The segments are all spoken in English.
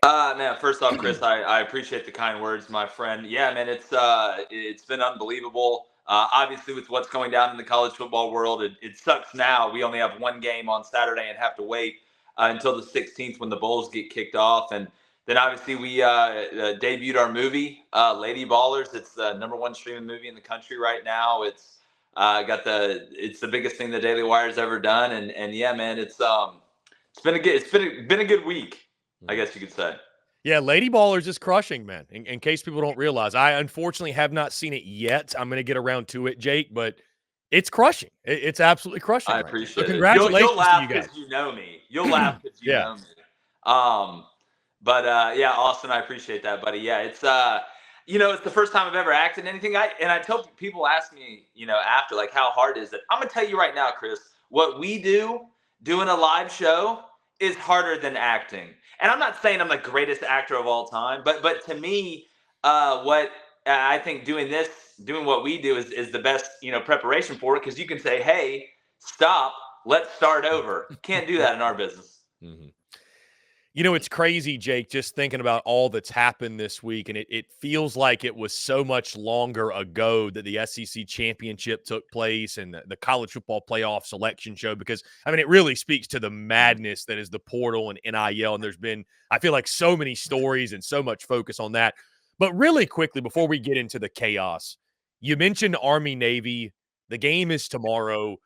Man, first off, Chris, I appreciate the kind words, my friend. Yeah, man, it's been unbelievable. Obviously, with what's going down in the college football world, it sucks now. We only have one game on Saturday and have to wait until the 16th when the bowls get kicked off. And then obviously we debuted our movie, Lady Ballers. It's the number one streaming movie in the country right now. It's the biggest thing the Daily Wire's ever done. And yeah, man, it's been a good week, I guess you could say. Yeah, Lady Ballers is crushing, man. In case people don't realize, I unfortunately have not seen it yet. I'm going to get around to it, Jake, but it's crushing. It's absolutely crushing I right now. So appreciate it. You'll congratulations to you laugh guys. because you know me. You'll laugh because you Yeah. know me. But yeah, Austin, I appreciate that, buddy. Yeah, it's the first time I've ever acted in anything. I tell people ask me, after like how hard is it? I'm gonna tell you right now, Chris. What we do doing a live show is harder than acting. And I'm not saying I'm the greatest actor of all time, but to me, what I think doing what we do is the best preparation for it, because you can say, hey, stop, let's start over. Can't do that in our business. Mm-hmm. It's crazy, Jake, just thinking about all that's happened this week, and it feels like it was so much longer ago that the SEC championship took place and the college football playoff selection show, because, I mean, it really speaks to the madness that is the portal and NIL, and there's been, I feel like, so many stories and so much focus on that. But really quickly, before we get into the chaos, you mentioned Army-Navy. The game is tomorrow.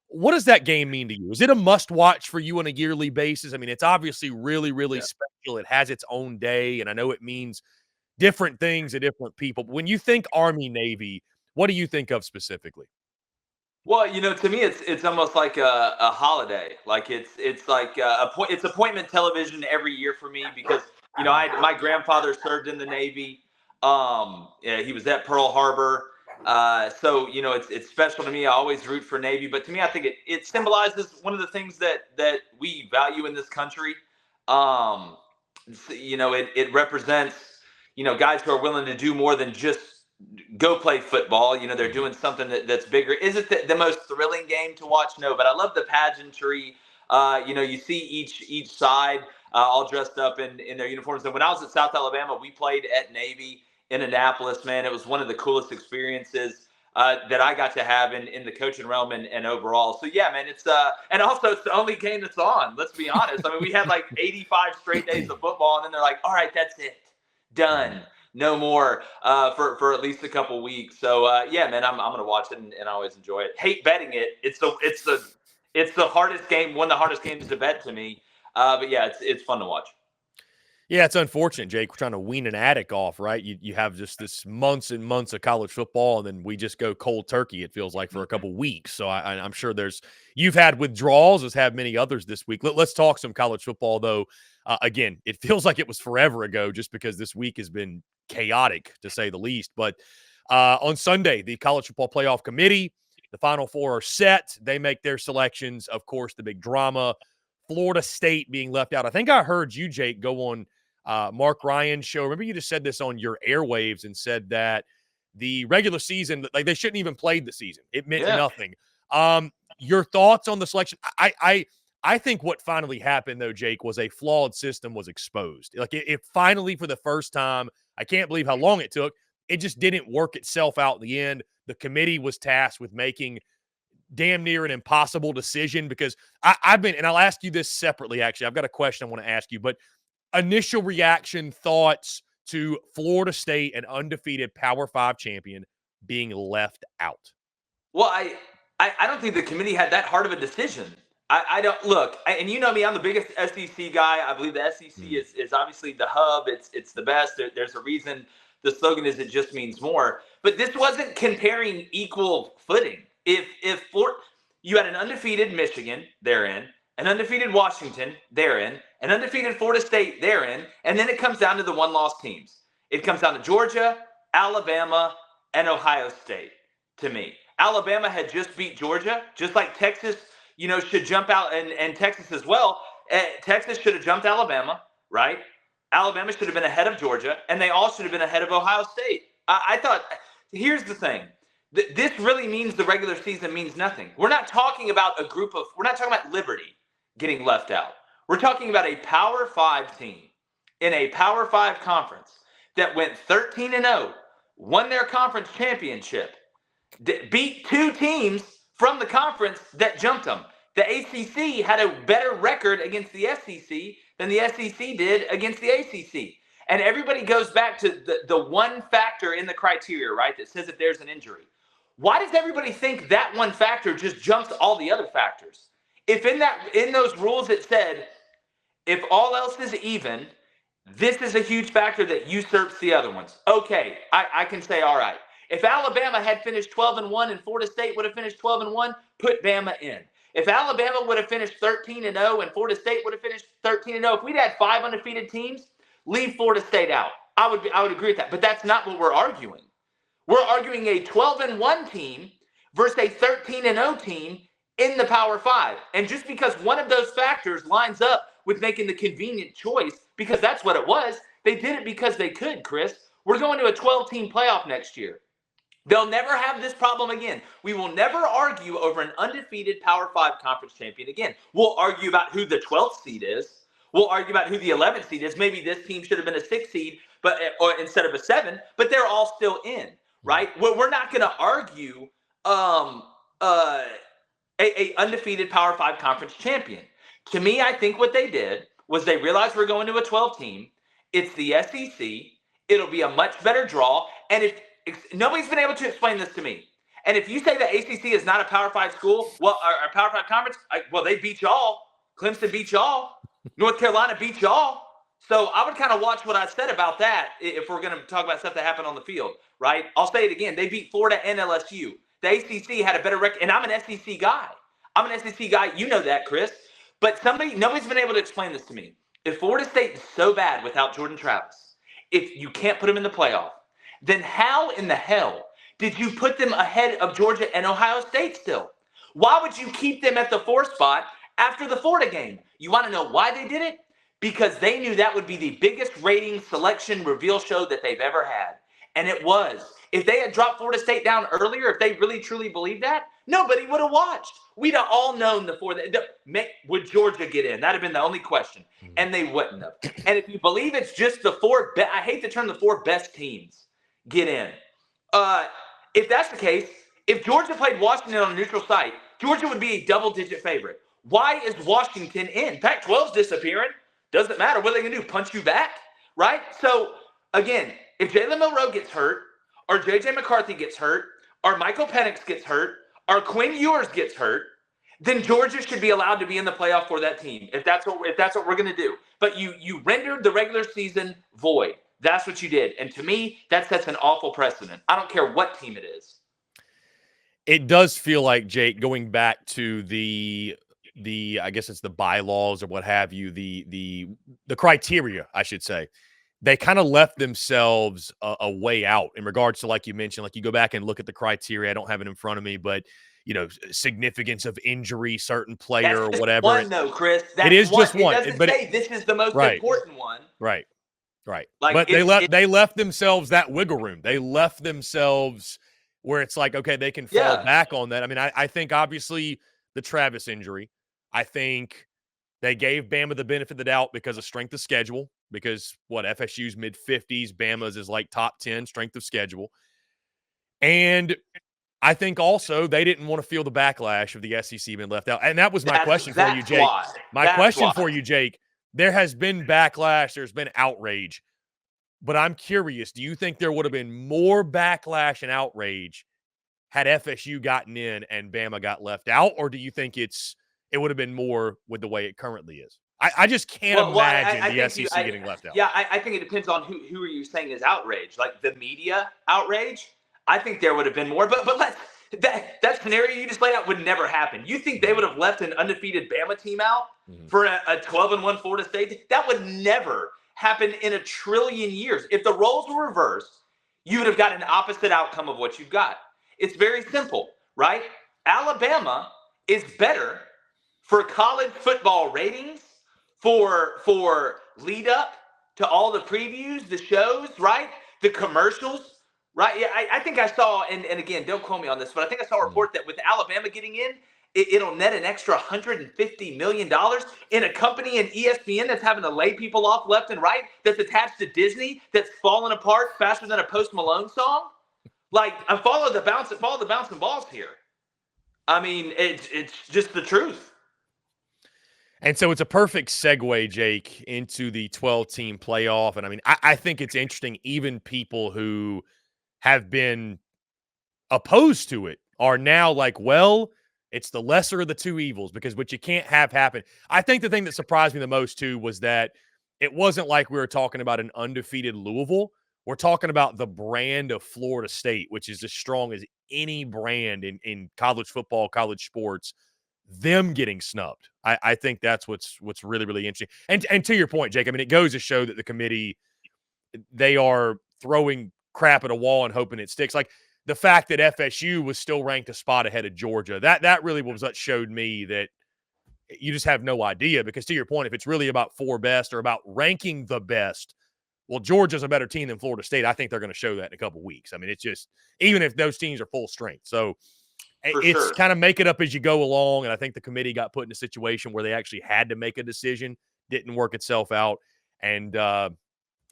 What does that game mean to you? Is it a must-watch for you on a yearly basis? I mean, it's obviously really, really Yeah. special. It has its own day, and I know it means different things to different people. But when you think Army-Navy, what do you think of specifically? Well, to me, it's almost like a holiday. Like it's like it's appointment television every year for me, because my grandfather served in the Navy. Yeah, he was at Pearl Harbor. So it's special to me. I always root for Navy, but to me, I think it symbolizes one of the things that we value in this country. It represents guys who are willing to do more than just go play football. They're doing something that's bigger. Is it the most thrilling game to watch? No, but I love the pageantry. You see each side all dressed up in their uniforms. And when I was at South Alabama, we played at Navy in Annapolis. Man, it was one of the coolest experiences that I got to have in the coaching realm and overall. So yeah, man, and also it's the only game that's on. Let's be honest. I mean, we had like 85 straight days of football, and then they're like, all right, that's it, done. No more for at least a couple weeks. So yeah, man, I'm gonna watch it and I always enjoy it. Hate betting it. It's the hardest game, one of the hardest games to bet to me. But yeah, it's fun to watch. Yeah, it's unfortunate, Jake. We're trying to wean an addict off, right? You have just this months and months of college football, and then we just go cold turkey, it feels like, for a couple weeks. So I'm sure you've had withdrawals, as have many others this week. Let's talk some college football, though. Again, it feels like it was forever ago just because this week has been chaotic, to say the least. But on Sunday, the College Football Playoff Committee, the Final Four are set. They make their selections. Of course, the big drama, Florida State being left out. I think I heard you, Jake, go on Mark Ryan's show. Remember, you just said this on your airwaves and said that the regular season, like, they shouldn't even played the season. It meant nothing. Your thoughts on the selection? I think what finally happened, though, Jake, was a flawed system was exposed. Like, it finally, for the first time, I can't believe how long it took. It just didn't work itself out in the end. The committee was tasked with making damn near an impossible decision, because I've been, and I'll ask you this separately, actually. I've got a question I want to ask you, but initial reaction, thoughts to Florida State, an undefeated Power 5 champion, being left out. Well, I don't think the committee had that hard of a decision. I don't look, and you know me, I'm the biggest SEC guy. I believe the SEC is obviously the hub. It's the best. There's a reason the slogan is "It just means more." But this wasn't comparing equal footing. If you had an undefeated Michigan, they're in, an undefeated Washington, they're in, an undefeated Florida State, they're in, and then it comes down to the one-loss teams. It comes down to Georgia, Alabama, and Ohio State. To me, Alabama had just beat Georgia, just like Texas should jump out, and Texas as well. Texas should have jumped Alabama, right? Alabama should have been ahead of Georgia, and they all should have been ahead of Ohio State. I thought, here's the thing. This really means the regular season means nothing. We're not talking about we're not talking about Liberty getting left out. We're talking about a Power 5 team in a Power 5 conference that went 13-0, won their conference championship, beat 2 teams from the conference that jumped them. The ACC had a better record against the SEC than the SEC did against the ACC. And everybody goes back to the one factor in the criteria, right, that says if there's an injury. Why does everybody think that one factor just jumps all the other factors? If in those rules it said, if all else is even, this is a huge factor that usurps the other ones. Okay, I can say, all right. If Alabama had finished 12-1 and Florida State would have finished 12-1, put Bama in. If Alabama would have finished 13-0 and Florida State would have finished 13-0, if we'd had 5 undefeated teams, leave Florida State out. I would agree with that, but that's not what we're arguing. We're arguing a 12-1 team versus a 13-0 team in the Power 5. And just because one of those factors lines up with making the convenient choice, because that's what it was, they did it because they could, Chris. We're going to a 12-team playoff next year. They'll never have this problem again. We will never argue over an undefeated Power 5 conference champion again. We'll argue about who the 12th seed is. We'll argue about who the 11th seed is. Maybe this team should have been a 6th seed or instead of a 7, but they're all still in, right? We're not going to argue a undefeated Power 5 conference champion. To me, I think what they did was they realized we're going to a 12-team. It's the SEC. It'll be a much better draw. And if nobody's been able to explain this to me. And if you say the ACC is not a Power 5 school, well, or a Power 5 conference, well, they beat y'all. Clemson beat y'all. North Carolina beat y'all. So I would kind of watch what I said about that if we're going to talk about stuff that happened on the field, right? I'll say it again. They beat Florida and LSU. The ACC had a better record, and I'm an SEC guy. I'm an SEC guy. You know that, Chris. But nobody's been able to explain this to me. If Florida State is so bad without Jordan Travis, if you can't put them in the playoff, then how in the hell did you put them ahead of Georgia and Ohio State still? Why would you keep them at the 4th spot after the Florida game? You want to know why they did it? Because they knew that would be the biggest rating selection reveal show that they've ever had. And it was. If they had dropped Florida State down earlier, if they really truly believed that, nobody would have watched. We'd have all known would Georgia get in? That'd have been the only question. And they wouldn't have. And if you believe it's just the 4 I hate the term the 4 best teams get in. If that's the case, if Georgia played Washington on a neutral site, Georgia would be a double-digit favorite. Why is Washington in? Pac-12's disappearing. Doesn't matter. What are they going to do? Punch you back? Right? So, again, if Jalen Milroe gets hurt, or J.J. McCarthy gets hurt, or Michael Penix gets hurt, or Quinn Ewers gets hurt, then Georgia should be allowed to be in the playoff for that team. If that's what we're going to do. But you rendered the regular season void. That's what you did. And to me, that sets an awful precedent. I don't care what team it is. It does feel like, Jake, going back to the I guess it's the bylaws or what have you, the criteria, I should say. They kind of left themselves a way out in regards to, like you mentioned, like you go back and look at the criteria. I don't have it in front of me, but significance of injury, certain player or whatever. One though, Chris. It is just one. It doesn't say this is the most important one. Right. Like but they left themselves that wiggle room. They left themselves where it's like, okay, they can fall back on that. I mean, I think obviously the Travis injury, I think they gave Bama the benefit of the doubt because of strength of schedule, because FSU's mid-50s, Bama's is like top 10 strength of schedule. And I think also they didn't want to feel the backlash of the SEC being left out. And that was my question for you, Jake. My question for you, Jake. There has been backlash. There's been outrage. But I'm curious, do you think there would have been more backlash and outrage had FSU gotten in and Bama got left out? Or do you think it would have been more with the way it currently is? I just can't imagine the SEC getting left out. Yeah, I think it depends on who are you saying is outrage. Like the media outrage? I think there would have been more. But that scenario you just laid out would never happen. You think they would have left an undefeated Bama team out for a 12-1 Florida State? That would never happen in a trillion years. If the roles were reversed, you would have got an opposite outcome of what you've got. It's very simple, right? Alabama is better for college football ratings, for lead up to all the previews, the shows, right? The commercials, right? Yeah, I think I saw, and again, don't quote me on this, but I think I saw a report that with Alabama getting in it'll net an extra $150 million in a company in ESPN that's having to lay people off left and right, that's attached to Disney, that's falling apart faster than a Post Malone song. Like, I follow the bouncing balls here. I mean, it's just the truth. And so it's a perfect segue, Jake, into the 12-team playoff. And I mean, I think it's interesting, even people who have been opposed to it are now like, well, it's the lesser of the two evils, because what you can't have happen. I think the thing that surprised me the most, too, was that it wasn't like we were talking about an undefeated Louisville. We're talking about the brand of Florida State, which is as strong as any brand in college football, college sports. Them getting snubbed. I think that's what's really, really interesting. And to your point, Jake, I mean, it goes to show that the committee, they are throwing crap at a wall and hoping it sticks. Like the fact that FSU was still ranked a spot ahead of Georgia, that really was what showed me that you just have no idea. Because to your point, if it's really about four best or about ranking the best, well, Georgia's a better team than Florida State. I think they're going to show that in a couple weeks. I mean, it's just, even if those teams are full strength. So it's kind of make it up as you go along. And I think the committee got put in a situation where they actually had to make a decision, didn't work itself out, and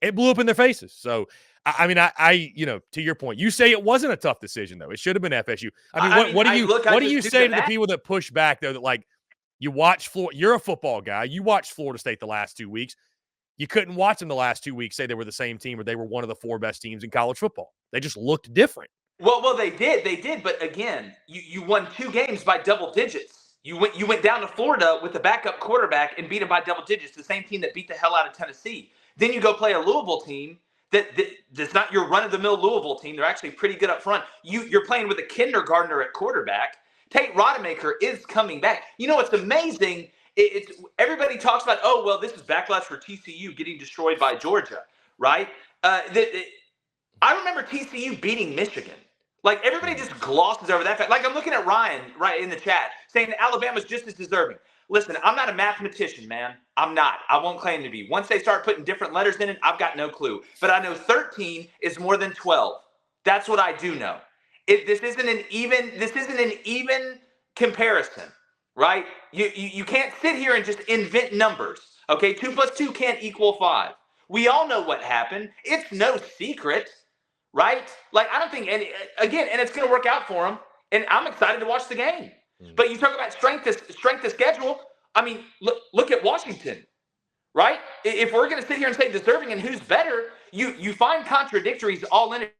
it blew up in their faces. So, I mean, I to your point, you say it wasn't a tough decision, though. It should have been FSU. I mean, what do you say to the people that push back, though, that like you watch Florida, you're a football guy, you watched Florida State the last 2 weeks. You couldn't watch them the last 2 weeks, say they were the same team or they were one of the four best teams in college football. They just looked different. Well, they did. But again, you won 2 games by double digits. You went down to Florida with a backup quarterback and beat them by double digits. The same team that beat the hell out of Tennessee. Then you go play a Louisville team that's not your run-of-the-mill Louisville team. They're actually pretty good up front. You're playing with a kindergartner at quarterback. Tate Rodemaker is coming back. You know what's amazing? It's everybody talks about, oh, well, this is backlash for TCU getting destroyed by Georgia, right? I remember TCU beating Michigan. Like, everybody just glosses over that fact. Like, I'm looking at Ryan right in the chat saying that Alabama's just as deserving. Listen, I'm not a mathematician, man. I'm not. I won't claim to be. Once they start putting different letters in it, I've got no clue. But I know 13 is more than 12. That's what I do know. This isn't an even comparison, right? You can't sit here and just invent numbers. Okay, 2 + 2 can't equal 5. We all know what happened. It's no secret. Right? Like, I don't think and it's going to work out for them. And I'm excited to watch the game. But you talk about strength of schedule. I mean, look at Washington, right? If we're going to sit here and say deserving and who's better, you find contradictories all in it.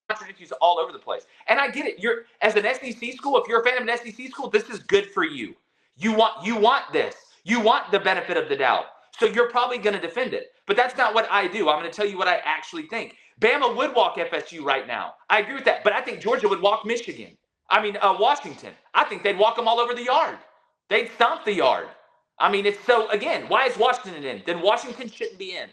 Contradictories all over the place. And I get it. You're as an SEC school, if you're a fan of an SEC school, this is good for you. You want this. You want the benefit of the doubt. So you're probably going to defend it. But that's not what I do. I'm going to tell you what I actually think. Bama would walk FSU right now. I agree with that. But I think Georgia would walk Washington. I think they'd walk them all over the yard. They'd stomp the yard. I mean, it's so, again, why is Washington in? Then Washington shouldn't be in.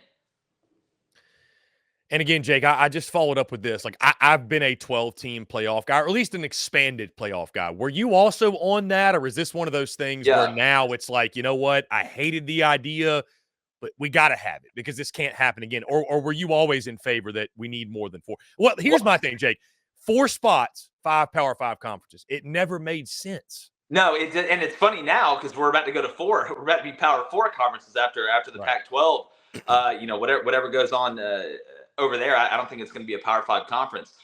And again, Jake, I just followed up with this. Like, I've been a 12-team playoff guy, or at least an expanded playoff guy. Were you also on that, or is this one of those things where now it's like, you know what? I hated the idea, but we got to have it because this can't happen again. Or were you always in favor that we need more than 4? Well, here's my thing, Jake. 4 spots, 5 Power 5 conferences. It never made sense. No, and it's funny now because we're about to go to 4. We're about to be Power 4 conferences after the Pac-12. Whatever goes on over there, I don't think it's going to be a Power 5 conference.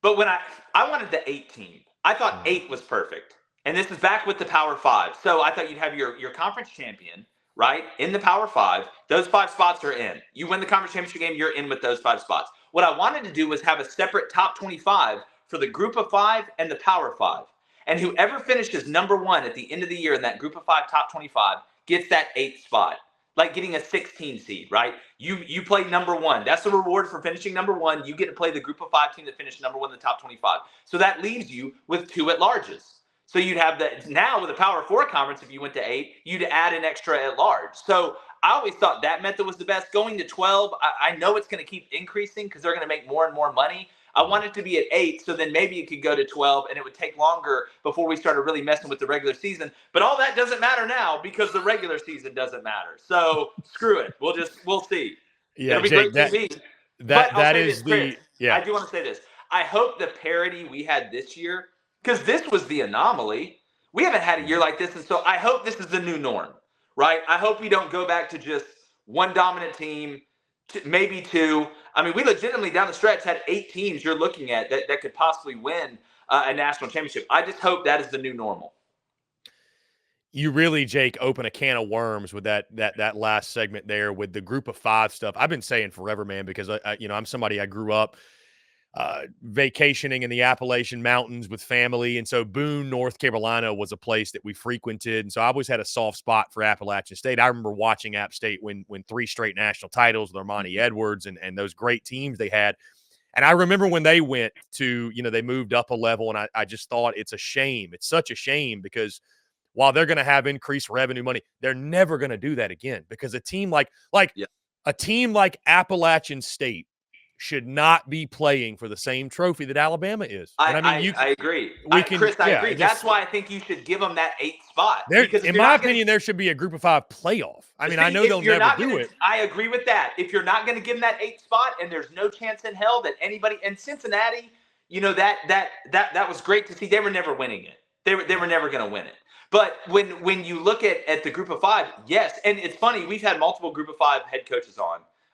But when I wanted the 8 team, I thought 8 was perfect. And this is back with the Power 5. So I thought you'd have your conference champion, right, in the Power 5. Those 5 spots are in. You win the conference championship game, you're in with those 5 spots. What I wanted to do was have a separate top 25 for the group of 5 and the Power 5. And whoever finishes number 1 at the end of the year in that group of 5 top 25 gets that 8th spot. Like getting a 16 seed, right? You play number 1. That's the reward for finishing number 1. You get to play the group of 5 team that finished number 1 in the top 25. So that leaves you with 2 at-larges. So you'd have that now with a Power 4 conference. If you went to 8, you'd add an extra at-large. So I always thought that method was the best. Going to 12, I know it's going to keep increasing because they're going to make more and more money. I want it to be at 8, so then maybe it could go to 12, and it would take longer before we started really messing with the regular season. But all that doesn't matter now because the regular season doesn't matter. So screw it. We'll see. Yeah, it'll be Jake, great TV. that is Chris, I do want to say this. I hope the parity we had this year because this was the anomaly. We haven't had a year like this, and so I hope this is the new norm, right? I hope we don't go back to just one dominant team, maybe two. I mean, we legitimately down the stretch had 8 teams you're looking at that could possibly win a national championship. I just hope that is the new normal. You really, Jake, open a can of worms with that last segment there with the group of 5 stuff. I've been saying forever, man, because I'm somebody, I grew up vacationing in the Appalachian Mountains with family. And so Boone, North Carolina was a place that we frequented. And so I always had a soft spot for Appalachian State. I remember watching App State win 3 straight national titles with Armani Edwards and those great teams they had. And I remember when they went to, they moved up a level, and I just thought it's a shame. It's such a shame because while they're going to have increased revenue money, they're never going to do that again, because a team like a team like Appalachian State should not be playing for the same trophy that Alabama is. And I agree. Chris, I agree. That's why I think you should give them that 8th spot. Because in my opinion, there should be a group of 5 playoff. I mean, I know they'll never do it. I agree with that. If you're not going to give them that 8th spot, and there's no chance in hell that anybody in Cincinnati, that was great to see. They were never winning it. They were never going to win it. But when you look at the group of 5, yes, and it's funny, we've had multiple group of 5 head coaches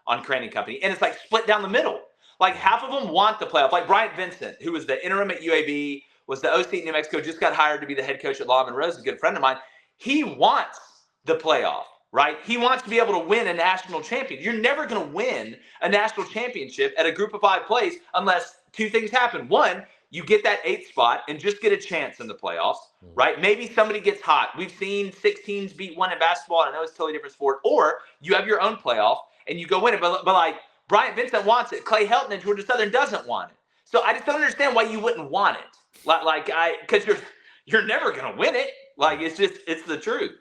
on Crain and Company, and it's like split down the middle. Like half of them want the playoff. Like Bryant Vincent, who was the interim at UAB, was the OC at New Mexico, just got hired to be the head coach at Law Monroe, a good friend of mine. He wants the playoff, right? He wants to be able to win a national championship. You're never going to win a national championship at a group of 5 place unless 2 things happen. One, you get that 8th spot and just get a chance in the playoffs, right? Maybe somebody gets hot. We've seen 6 teams beat 1 in basketball. I know it's a totally different sport. Or you have your own playoff and you go win it. But like Bryant Vincent wants it. Clay Helton at Georgia Southern doesn't want it. So I just don't understand why you wouldn't want it. Because you're never going to win it. Like it's the truth.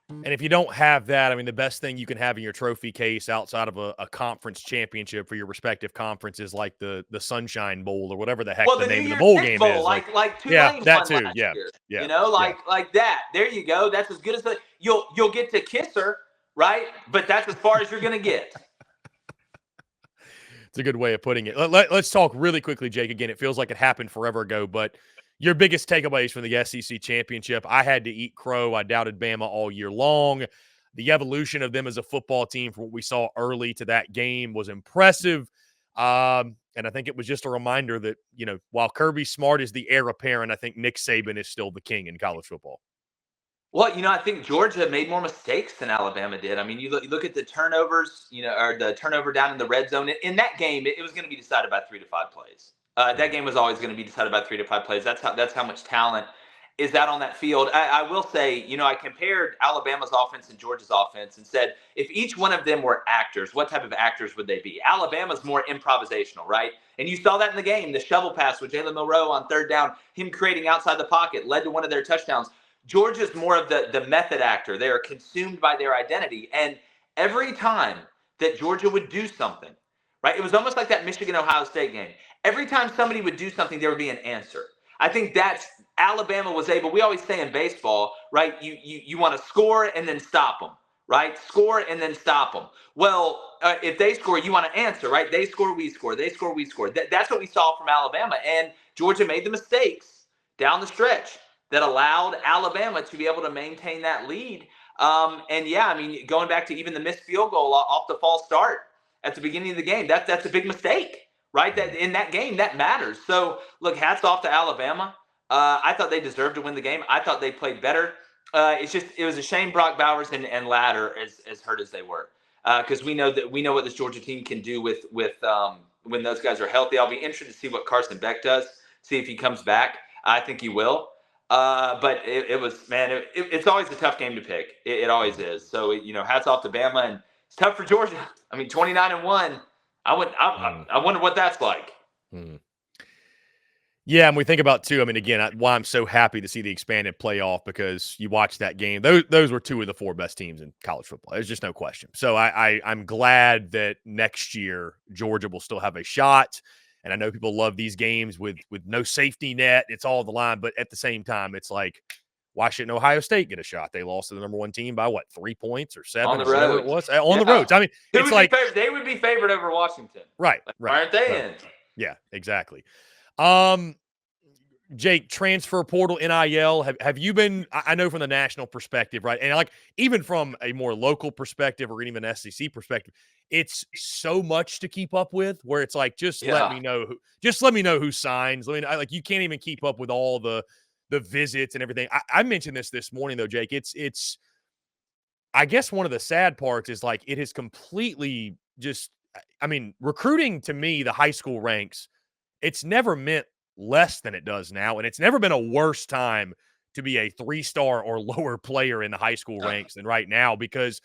And if you don't have that, I mean, the best thing you can have in your trophy case outside of a conference championship for your respective conference is like the Sunshine Bowl or whatever the heck the name of the bowl game is. Like Tulane yeah, that too. Last year. Like that. There you go. That's as good as you'll get to kiss her, right? But that's as far as you're going to get. It's a good way of putting it. Let's talk really quickly, Jake. Again, it feels like it happened forever ago, but your biggest takeaways from the SEC championship. I had to eat crow. I doubted Bama all year long. The evolution of them as a football team from what we saw early to that game was impressive. And I think it was just a reminder that, while Kirby Smart is the heir apparent, I think Nick Saban is still the king in college football. Well, I think Georgia made more mistakes than Alabama did. I mean, you look at the turnovers, or the turnover down in the red zone. In that game, it was going to be decided by 3 to 5 plays. That game was always going to be decided by 3 to 5 plays. That's how much talent is out on that field. I will say, I compared Alabama's offense and Georgia's offense and said, if each one of them were actors, what type of actors would they be? Alabama's more improvisational, right? And you saw that in the game. The shovel pass with Jalen Milroe on 3rd down, him creating outside the pocket, led to one of their touchdowns. Georgia's more of the method actor. They are consumed by their identity. And every time that Georgia would do something, right, it was almost like that Michigan-Ohio State game. Every time somebody would do something, there would be an answer. I think that's Alabama was able. We always say in baseball, right, you want to score and then stop them, right? Score and then stop them. Well, if they score, you want to answer, right? They score, we score. They score, we score. That's what we saw from Alabama. And Georgia made the mistakes down the stretch that allowed Alabama to be able to maintain that lead. Going back to even the missed field goal off the false start at the beginning of the game, that's a big mistake, right? That in that game, that matters. So, look, hats off to Alabama. I thought they deserved to win the game. I thought they played better. It was a shame Brock Bowers and Ladd are as hurt as they were, because we know what this Georgia team can do with when those guys are healthy. I'll be interested to see what Carson Beck does, see if he comes back. I think he will. But it was, man, it's always a tough game to pick. It always is. So, hats off to Bama, and it's tough for Georgia. I mean, 29-1. I wonder what that's like. Yeah, and we think about too. I mean, again, why I'm so happy to see the expanded playoff, because you watch that game. Those were 2 of the 4 best teams in college football. There's just no question. So I'm glad that next year Georgia will still have a shot. And I know people love these games with no safety net. It's all the line. But at the same time, it's like, why shouldn't Ohio State get a shot? They lost to the number 1 team by 3 points or 7 on the or whatever it was on the roads. I mean, it's like they would be favored over Washington, right? Aren't they? Right. Yeah, exactly. Jake, transfer portal, NIL, have you been, I know from the national perspective, right? And like even from a more local perspective or even an SEC perspective, it's so much to keep up with where it's like, just let Yeah. me know who signs. I mean, like you can't even keep up with all the visits and everything. I mentioned this morning though, Jake. It's I guess one of the sad parts is like it has completely just, I mean, recruiting to me, the high school ranks, it's never meant less than it does now. And it's never been a worse time to be a 3-star or lower player in the high school ranks than right now. Because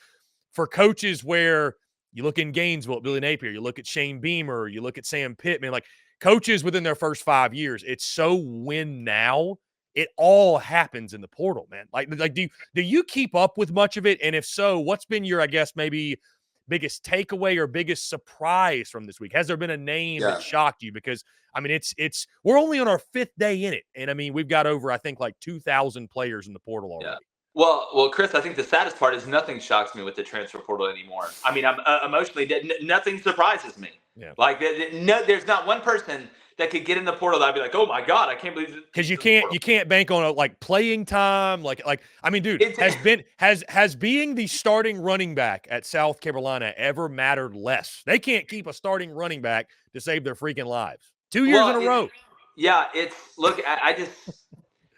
for coaches where you look in Gainesville at Billy Napier, you look at Shane Beamer, you look at Sam Pittman, like coaches within their first 5 years, it's so win now. It all happens in the portal, man. Like do you keep up with much of it? And if so, what's been your, I guess, maybe biggest takeaway or biggest surprise from this week? Has there been a name that shocked you? Because I mean, it's we're only on our 5th day in it, and I mean, we've got over, I think, like 2,000 players in the portal already. Well, Chris, I think the saddest part is nothing shocks me with the transfer portal anymore. I mean, I'm emotionally dead. Nothing surprises me. Yeah. Like, there's not one person that could get in the portal that I'd be like, oh my god, I can't believe it. Because you can't bank on like playing time. Like I mean, dude, has being the starting running back at South Carolina ever mattered less? They can't keep a starting running back to save their freaking lives. 2 years in a row. Yeah, look, I just,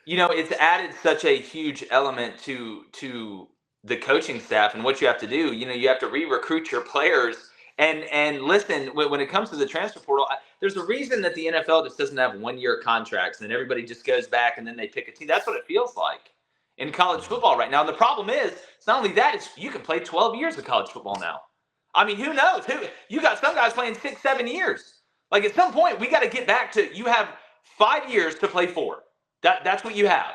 it's added such a huge element to the coaching staff and what you have to do. You have to re-recruit your players. And listen, when it comes to the transfer portal, there's a reason that the NFL just doesn't have 1-year contracts and then everybody just goes back and then they pick a team. That's what it feels like in college football right now. And the problem is, it's not only that, it's you can play 12 years of college football now. I mean, who knows? You got some guys playing 6, 7 years. Like at some point, we got to get back to, you have 5 years to play 4. That's what you have.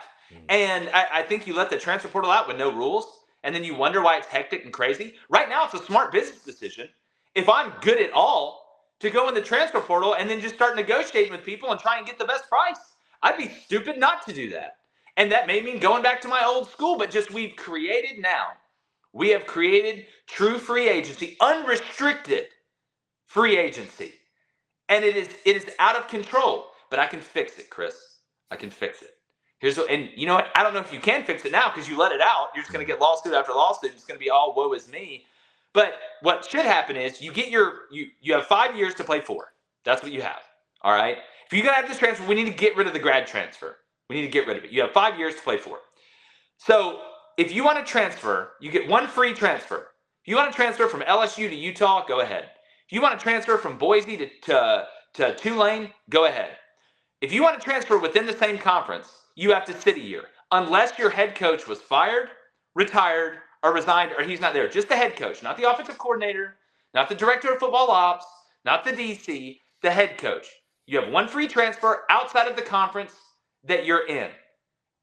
And I think you let the transfer portal out with no rules, and then you wonder why it's hectic and crazy. Right now, it's a smart business decision. If I'm good at all, to go in the transfer portal and then just start negotiating with people and try and get the best price. I'd be stupid not to do that. And that may mean going back to my old school, but just we have created true free agency, unrestricted free agency. And it is out of control, but I can fix it, Chris. I can fix it. And you know what? I don't know if you can fix it now because you let it out. You're just going to get lawsuit after lawsuit. It's going to be all woe is me. But what should happen is you have 5 years to play 4. That's what you have. All right. If you're going to have this transfer, we need to get rid of the grad transfer. We need to get rid of it. You have 5 years to play 4. So if you want to transfer, you get 1 free transfer. If you want to transfer from LSU to Utah, go ahead. If you want to transfer from Boise to Tulane, go ahead. If you want to transfer within the same conference, you have to sit a year. Unless your head coach was fired, retired, or resigned, or he's not there. Just the head coach, not the offensive coordinator, not the director of football ops, not the DC, the head coach. You have 1 free transfer outside of the conference that you're in.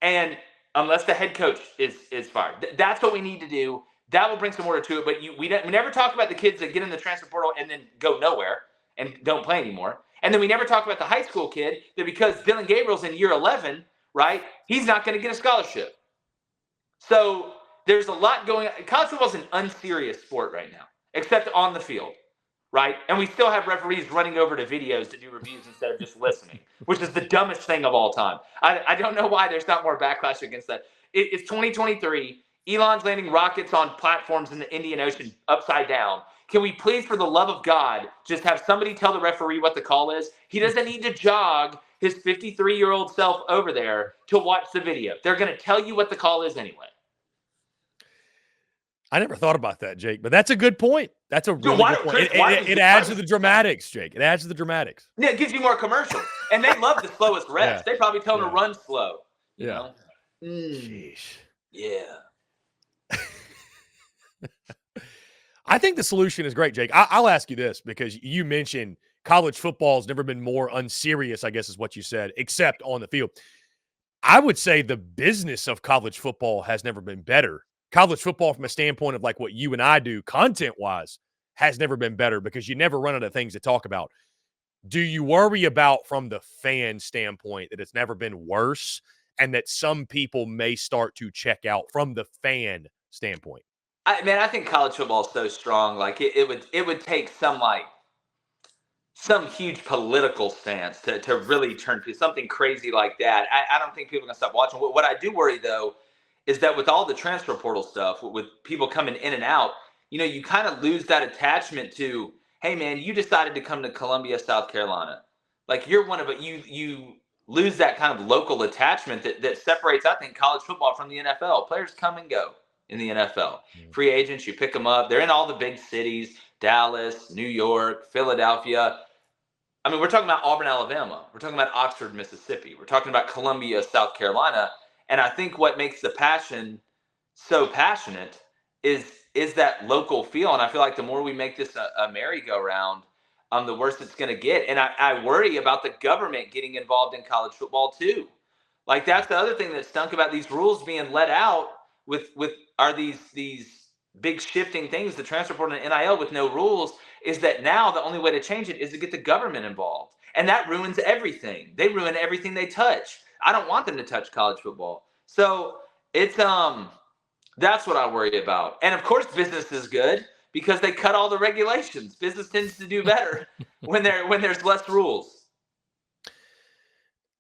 And unless the head coach is fired. That's what we need to do. That will bring some order to it. But we never talk about the kids that get in the transfer portal and then go nowhere and don't play anymore. And then we never talk about the high school kid that because Dylan Gabriel's in year 11, right, he's not going to get a scholarship. So there's a lot going on. College football is an unserious sport right now, except on the field, right? And we still have referees running over to videos to do reviews instead of just listening, which is the dumbest thing of all time. I don't know why there's not more backlash against that. It's 2023. Elon's landing rockets on platforms in the Indian Ocean upside down. Can we please, for the love of God, just have somebody tell the referee what the call is? He doesn't need to jog his 53-year-old self over there to watch the video. They're going to tell you what the call is anyway. I never thought about that, Jake, but that's a good point. That's a really good point. It adds to the dramatics, Jake. It adds to the dramatics. Yeah, it gives you more commercials. And they love the slowest reps. Yeah. They probably tell them to run slow. You know? Sheesh. Yeah. I think the solution is great, Jake. I'll ask you this because you mentioned college football has never been more unserious, I guess is what you said, except on the field. I would say the business of college football has never been better. College football, from a standpoint of like what you and I do content-wise, has never been better because you never run out of things to talk about. Do you worry about, from the fan standpoint, that it's never been worse and that some people may start to check out from the fan standpoint? I think college football is so strong. Like it would take some like some huge political stance to really turn to something crazy like that. I don't think people are going to stop watching. What I do worry, though, is that with all the transfer portal stuff, with people coming in and out, you kind of lose that attachment to, hey, man, you decided to come to Columbia, South Carolina. Like, you're one of it. You lose that kind of local attachment that separates, I think, college football from the NFL. Players come and go in the NFL. Free agents, you pick them up. They're in all the big cities, Dallas, New York, Philadelphia. I mean, we're talking about Auburn, Alabama. We're talking about Oxford, Mississippi. We're talking about Columbia, South Carolina. And I think what makes the passion so passionate is that local feel. And I feel like the more we make this a merry-go-round, the worse it's going to get. And I worry about the government getting involved in college football too. Like, that's the other thing that stunk about these rules being let out with are these big shifting things, the transfer portal and NIL with no rules, is that now the only way to change it is to get the government involved. And that ruins everything. They ruin everything they touch. I don't want them to touch college football. So it's that's what I worry about. And of course business is good because they cut all the regulations. Business tends to do better when there's less rules.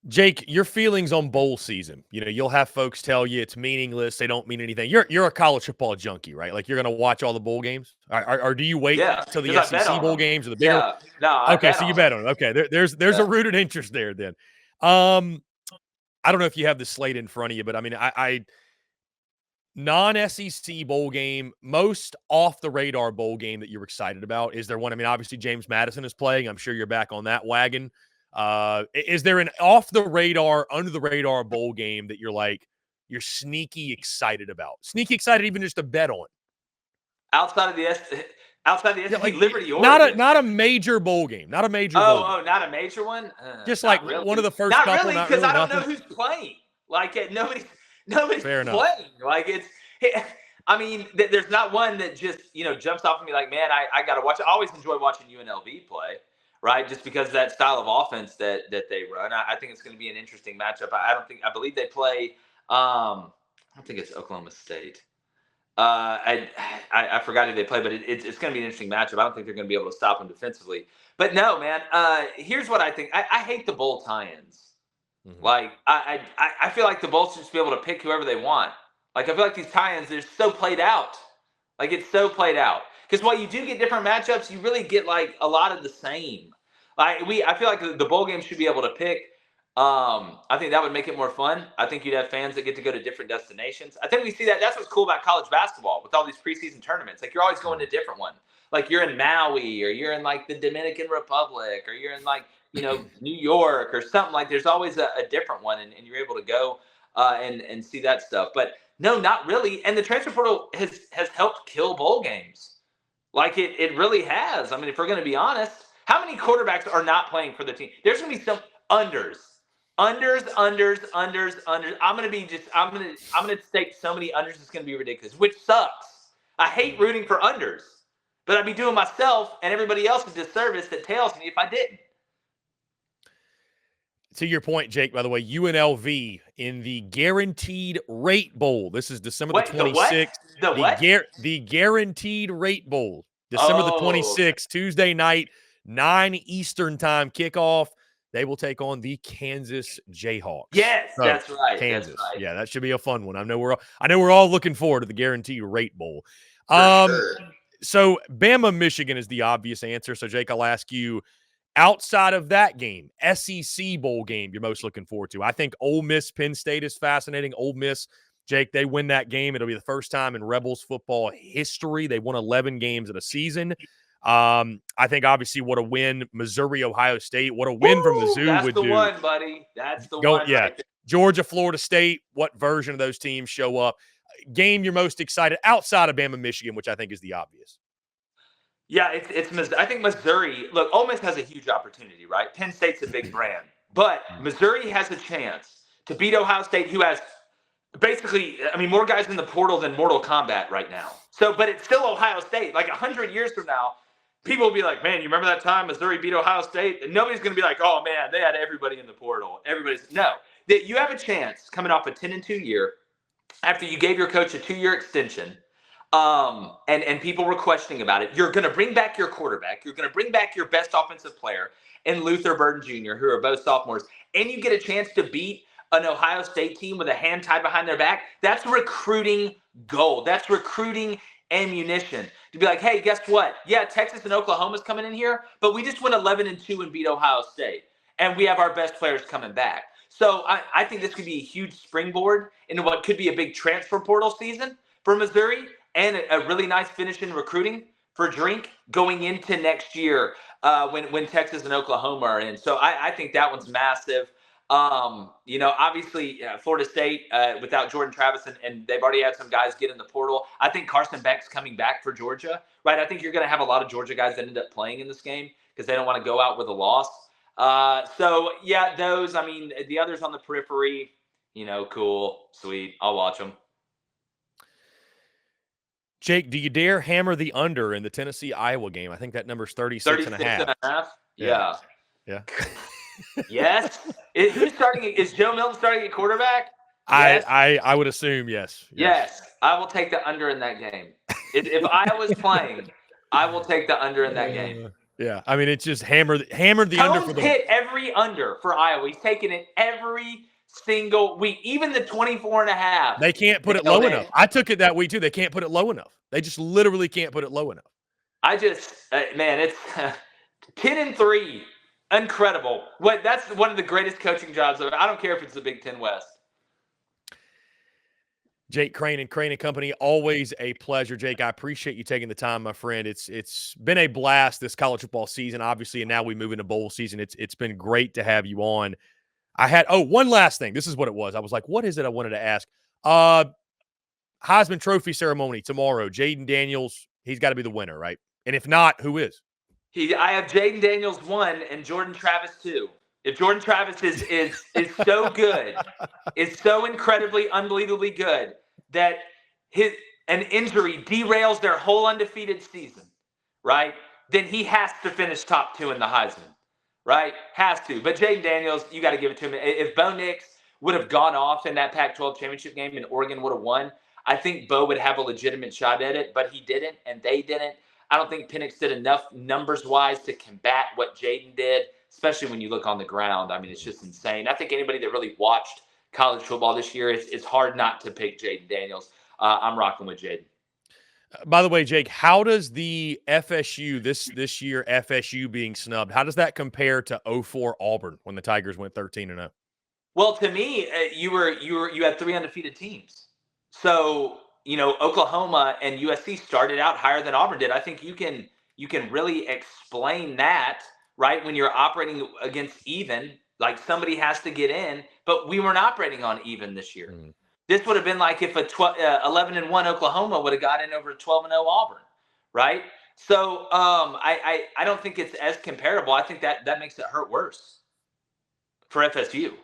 Jake, your feelings on bowl season. You'll have folks tell you it's meaningless. They don't mean anything. You're a college football junkie, right? Like, you're going to watch all the bowl games? Or do you wait till the SEC bowl games or the bigger? Yeah. No, okay, so you bet on it. Okay, there's a rooted interest there then. I don't know if you have the slate in front of you, but I mean, I non-SEC bowl game, most off-the-radar bowl game that you're excited about? Is there one? I mean, obviously James Madison is playing. I'm sure you're back on that wagon. Is there an off-the-radar, under-the-radar bowl game that you're sneaky excited about? Sneaky excited even just to bet on? Outside of the SEC, like Liberty, Oregon. Not a major bowl game. Not a major bowl game. Not a major one? Just like really. one of the first not couple. Really, because I don't know who's playing. Like, nobody's Fair enough. playing. Like, I mean, there's not one that just, jumps off at me like, man, I got to watch. I always enjoy watching UNLV play, right? Just because of that style of offense that they run. I think it's going to be an interesting matchup. I believe they play, I don't think it's Oklahoma State. I forgot who they play, but it's going to be an interesting matchup. I don't think they're going to be able to stop them defensively. But no, man, here's what I think. I hate the bowl tie-ins. Mm-hmm. Like, I feel like the Bulls should just be able to pick whoever they want. Like, I feel like these tie-ins, they're so played out. Like, it's so played out. Because while you do get different matchups, you really get, like, a lot of the same. I feel like the bowl game should be able to pick. I think that would make it more fun. I think you'd have fans that get to go to different destinations. I think we see that. That's what's cool about college basketball with all these preseason tournaments. Like, you're always going to a different one. Like, you're in Maui, or you're in, like, the Dominican Republic, or you're in, like, New York or something. Like, there's always a different one, and you're able to go and see that stuff. But no, not really. And the transfer portal has helped kill bowl games. Like, it really has. I mean, if we're going to be honest, how many quarterbacks are not playing for the team? There's going to be some unders. I'm going to stake so many unders, it's going to be ridiculous, which sucks. I hate rooting for unders, but I'd be doing myself and everybody else a disservice that tails me if I didn't. To your point, Jake, by the way, UNLV in the Guaranteed Rate Bowl. This is December the 26th. The Guaranteed Rate Bowl. December the 26th, Tuesday night, 9 Eastern time kickoff. They will take on the Kansas Jayhawks. Yes, that's right. Kansas. That's right. Yeah, that should be a fun one. I know we're all looking forward to the Guaranteed Rate Bowl. Sure. So Bama, Michigan is the obvious answer. So Jake, I'll ask you, outside of that game, SEC bowl game you're most looking forward to. I think Ole Miss, Penn State is fascinating. Ole Miss, Jake, they win that game. It'll be the first time in Rebels football history. They won 11 games in a season. I think obviously what a win, Missouri, Ohio State, what a win from Mizzou would do. That's the one, buddy. That's the one. Yeah. Right, Georgia, Florida State, what version of those teams show up? Game you're most excited outside of Bama, Michigan, which I think is the obvious. Yeah, I think Missouri, look, Ole Miss has a huge opportunity, right? Penn State's a big brand. But Missouri has a chance to beat Ohio State, who has basically, more guys in the portal than Mortal Kombat right now. So, but it's still Ohio State. Like 100 years from now, people will be like, man, you remember that time Missouri beat Ohio State? And nobody's going to be like, oh, man, they had everybody in the portal. No. That you have a chance coming off a 10-2 year after you gave your coach a 2-year extension And people were questioning about it. You're going to bring back your quarterback. You're going to bring back your best offensive player and Luther Burden Jr., who are both sophomores, and you get a chance to beat an Ohio State team with a hand tied behind their back. That's recruiting gold. That's recruiting ammunition to be like, hey, guess what? Yeah, Texas and Oklahoma's coming in here, but we just went 11-2 and beat Ohio State, and we have our best players coming back. So I think this could be a huge springboard into what could be a big transfer portal season for Missouri, and a really nice finish in recruiting for Drink going into next year when Texas and Oklahoma are in. So I think that one's massive. Obviously Florida State without Jordan Travis, and they've already had some guys get in the portal. I think Carson Beck's coming back for Georgia, right? I think you're going to have a lot of Georgia guys that end up playing in this game because they don't want to go out with a loss. So yeah, those, I mean, the others on the periphery, cool, sweet. I'll watch them. Jake, do you dare hammer the under in the Tennessee-Iowa game? I think that number's 36 and a half. Yeah. Yes. Who's starting? Is Joe Milton starting at quarterback? Yes. I would assume yes. Yes. I will take the under in that game. If Iowa's playing, I will take the under in that game. Yeah. I mean, it's just hammered the under for the hit every under for Iowa. He's taking it every single week, even the 24.5. They can't put it low enough. I took it that week too. They can't put it low enough. They just literally can't put it low enough. Man, it's 10-3. Incredible. That's one of the greatest coaching jobs of it. I don't care if it's the Big Ten West. Jake Crain and Crain and Company, always a pleasure. Jake, I appreciate you taking the time, my friend. It's been a blast this college football season, obviously, and now we move into bowl season. It's been great to have you on. I had one last thing. This is what it was. I was like, what is it I wanted to ask? Heisman Trophy ceremony tomorrow. Jaden Daniels, he's got to be the winner, right? And if not, who is? I have Jaden Daniels 1 and Jordan Travis 2. If Jordan Travis is so good, is so incredibly, unbelievably good that an injury derails their whole undefeated season, right? Then he has to finish top 2 in the Heisman, right? Has to. But Jaden Daniels, you got to give it to him. If Bo Nix would have gone off in that Pac-12 championship game and Oregon would have won, I think Bo would have a legitimate shot at it, but he didn't, and they didn't. I don't think Penix did enough numbers-wise to combat what Jaden did, especially when you look on the ground. I mean, it's just insane. I think anybody that really watched college football this year, it's hard not to pick Jaden Daniels. I'm rocking with Jaden. By the way, Jake, how does the FSU, this year FSU being snubbed, how does that compare to 2004 Auburn when the Tigers went 13-0? Well, to me, you had 3 undefeated teams. So, Oklahoma and USC started out higher than Auburn did. I think you can really explain that, right? When you're operating against even, like somebody has to get in, but we weren't operating on even this year. Mm-hmm. This would have been like if a 11-1 Oklahoma would have got in over 12-0 Auburn, right? So I don't think it's as comparable. I think that makes it hurt worse for FSU.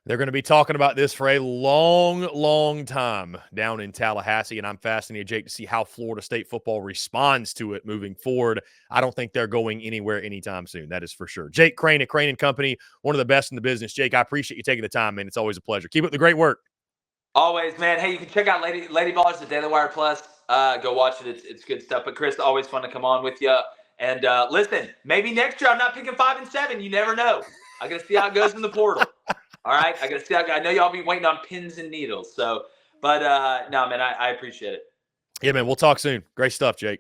They're going to be talking about this for a long, long time down in Tallahassee, and I'm fascinated, Jake, to see how Florida State football responds to it moving forward. I don't think they're going anywhere anytime soon. That is for sure. Jake Crain at Crain & Company, one of the best in the business. Jake, I appreciate you taking the time, man. It's always a pleasure. Keep up the great work. Always, man. Hey, you can check out Lady Ballers at Daily Wire Plus. Go watch it. It's good stuff. But, Chris, always fun to come on with you. And, listen, maybe next year I'm not picking 5 and 7. You never know. I got to see how it goes in the portal. All right, I got to see. I know y'all be waiting on pins and needles. So, but no, man, I appreciate it. Yeah, man, we'll talk soon. Great stuff, Jake.